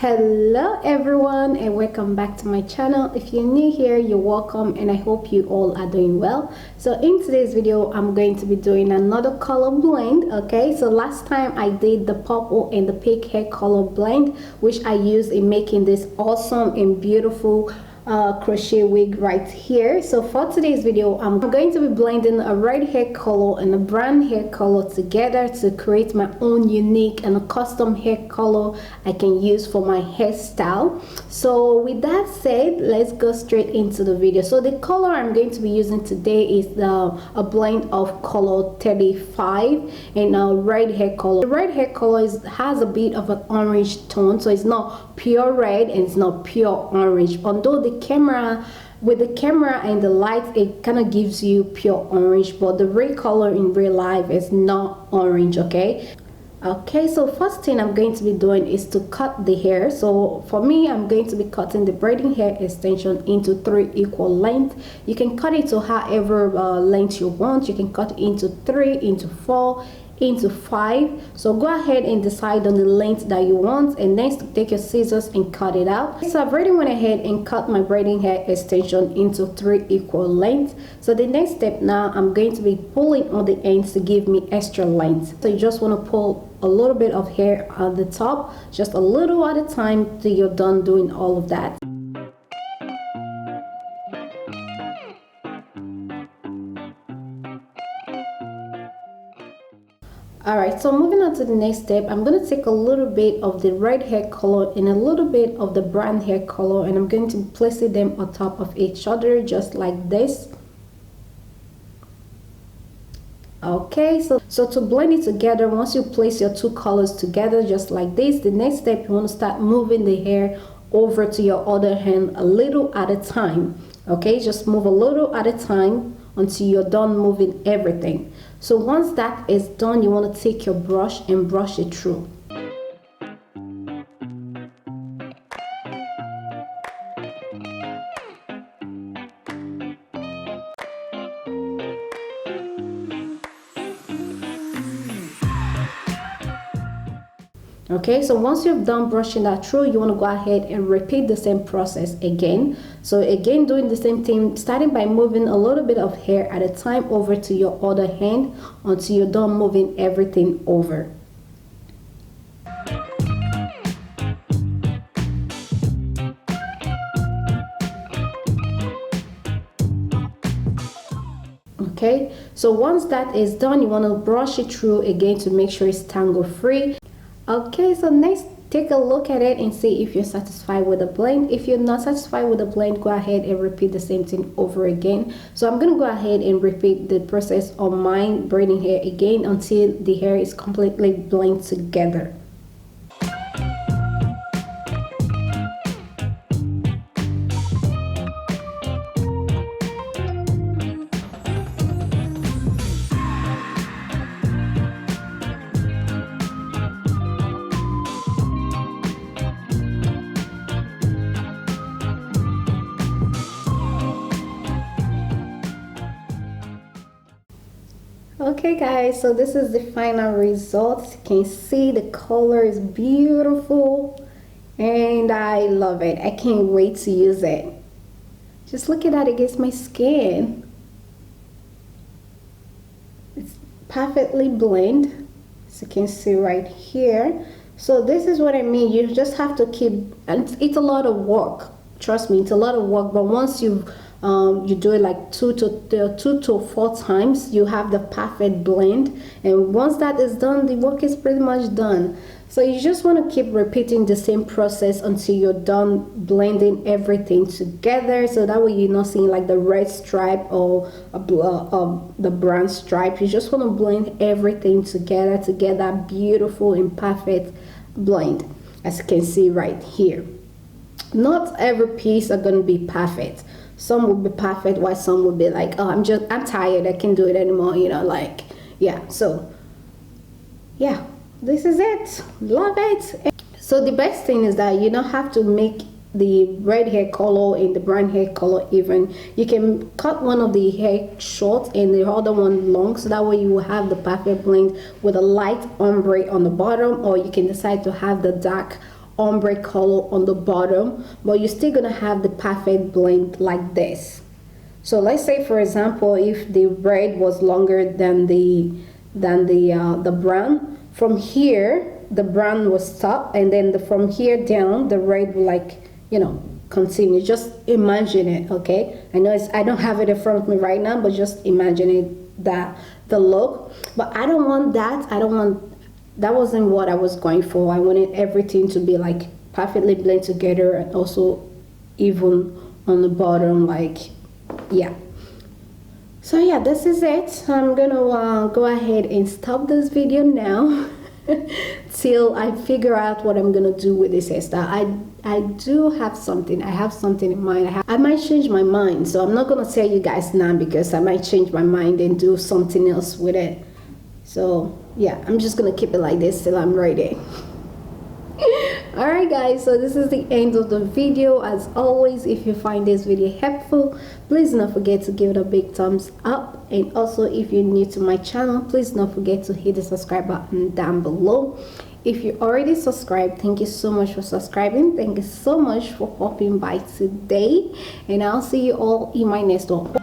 Hello everyone and welcome back to my channel. If you're new here, you're welcome and I hope you all are doing well. So in today's video I'm going to be doing another color blend. Okay, so last time I did the purple and the pink hair color blend, which I used in making this awesome and beautiful crochet wig right here. So for today's video I'm going to be blending a red hair color and a brown hair color together to create my own unique and a custom hair color I can use for my hairstyle. So with that said, let's go straight into the video. So the color I'm going to be using today is a blend of color 35 and a red hair color. The red hair color has a bit of an orange tone, so it's not pure red and it's not pure orange, although the camera and the light, it kind of gives you pure orange, but the real color in real life is not orange. Okay, so first thing I'm going to be doing is to cut the hair. So for me, I'm going to be cutting the braiding hair extension into 3 equal lengths. You can cut it to however length you want. You can cut it into 3, into 4, into 5. So go ahead and decide on the length that you want, and next take your scissors and cut it out. So I've already went ahead and cut my braiding hair extension into 3 equal lengths. So the next step now, I'm going to be pulling on the ends to give me extra length. So you just want to pull a little bit of hair at the top, just a little at a time till you're done doing all of that. Alright, so moving on to the next step, I'm going to take a little bit of the red hair color and a little bit of the brown hair color, and I'm going to place them on top of each other just like this. Okay, so to blend it together, once you place your 2 colors together just like this, the next step, you want to start moving the hair over to your other hand a little at a time. Okay, just move a little at a time until you're done moving everything. So once that is done, you want to take your brush and brush it through. Okay, so once you've done brushing that through, you want to go ahead and repeat the same process again. So again, doing the same thing, starting by moving a little bit of hair at a time over to your other hand until you're done moving everything over. Okay, so once that is done, you want to brush it through again to make sure it's tangle free. Okay, so next, take a look at it and see if you're satisfied with the blend. If you're not satisfied with the blend, go ahead and repeat the same thing over again. So I'm going to go ahead and repeat the process on my braiding hair again until the hair is completely blended together. Okay guys, so this is the final result. You can see the color is beautiful and I love it. I can't wait to use it. Just look at that against my skin. It's perfectly blend, as you can see right here. So this is what I mean. You just have to keep, and it's a lot of work, trust me, it's a lot of work, but once you do it like 2 to 4 times, you have the perfect blend, and once that is done, the work is pretty much done. So you just want to keep repeating the same process until you're done blending everything together, so that way you're not seeing like the red stripe or the brown stripe. You just want to blend everything together to get that beautiful and perfect blend, as you can see right here. Not every piece are going to be perfect. Some will be perfect while some will be like, oh, I'm tired, I can't do it anymore, you know, like, yeah. So yeah, this is it. Love it. So the best thing is that you don't have to make the red hair color and the brown hair color even. You can cut one of the hair short and the other one long, so that way you will have the perfect blend with a light ombre on the bottom, or you can decide to have the dark ombre color on the bottom, but you're still gonna have the perfect blend like this. So let's say, for example, if the braid was longer than the brown, from here the brown will stop, and then from here down the braid will, like, you know, continue. Just imagine it, okay? I know I don't have it in front of me right now, but just imagine it, that the look. But I don't want that. That wasn't what I was going for. I wanted everything to be like perfectly blend together, and also even on the bottom, like, yeah. So yeah, this is it. I'm gonna go ahead and stop this video now till I figure out what I'm gonna do with this hairstyle. I do have something. I have something in mind. I might change my mind, so I'm not gonna tell you guys now, because I might change my mind and do something else with it. So yeah, I'm just gonna keep it like this till I'm ready. Alright guys, so this is the end of the video. As always, if you find this video helpful, please don't forget to give it a big thumbs up, and also if you're new to my channel, please don't forget to hit the subscribe button down below. If you already subscribed, thank you so much for subscribing. Thank you so much for popping by today, and I'll see you all in my next one.